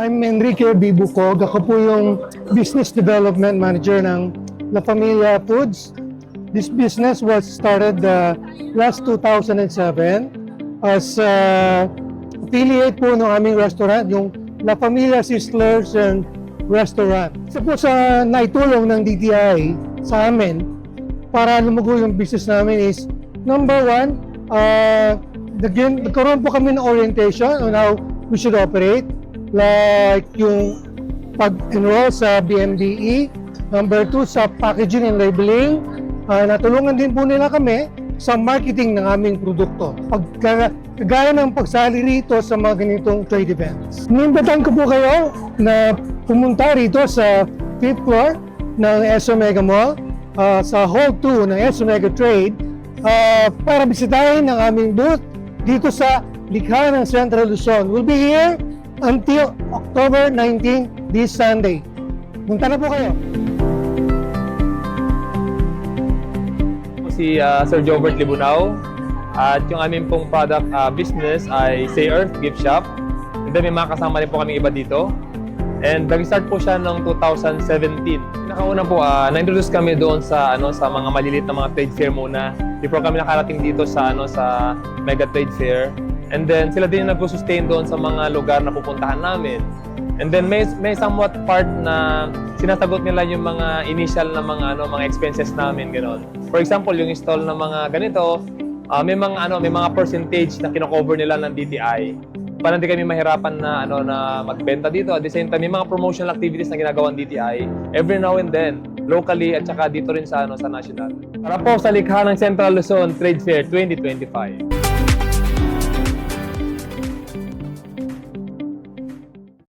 I'm Enrique Bibucog. Ako po yung Business Development Manager ng La Familia Foods. This business was started last 2007 as affiliate po ng aming restaurant, yung La Familia Sizzlers and Restaurant. Isa po sa naitulong ng DTI sa amin para lumugo yung business namin is, number one, nagkaroon po kami ng orientation on how we should operate, like yung pag-enroll sa BMDE. Number two, sa packaging and labeling. Natulungan din po nila kami sa marketing ng aming produkto. Kagaya ng pagsali rito sa mga ganitong trade events. Inimbitahan ko po kayo na pumunta rito sa 5th floor ng ESO Mega Mall, sa Hall 2 ng ESO Mega Trade, para bisitahin ang aming booth dito sa Likha ng Central Luzon. We'll be here until October 19 this Sunday. Punta na po kayo. Si Sir Jobert Libunao at yung aming pong product business ay Say Earth Gift Shop. And then may mga kasama rin po kami iba dito. And nag-start po siya noong 2017. Pinakauna po, na-introduce kami doon sa mga maliliit na mga trade fair muna before kami nakarating dito sa sa Mega Trade Fair. And then sila din yung nag-sustain doon sa mga lugar na pupuntahan namin. And then may somewhat part na sinasagot nila yung mga initial na mga expenses namin, gano'n. For example, yung install ng mga ganito, may mga percentage na kino-cover nila ng DTI para hindi kami mahirapan na na magbenta dito. At the same time, may mga promotional activities na ginagawa ng DTI every now and then, locally at saka dito rin sa national. Para po sa likha ng Central Luzon Trade Fair 2025.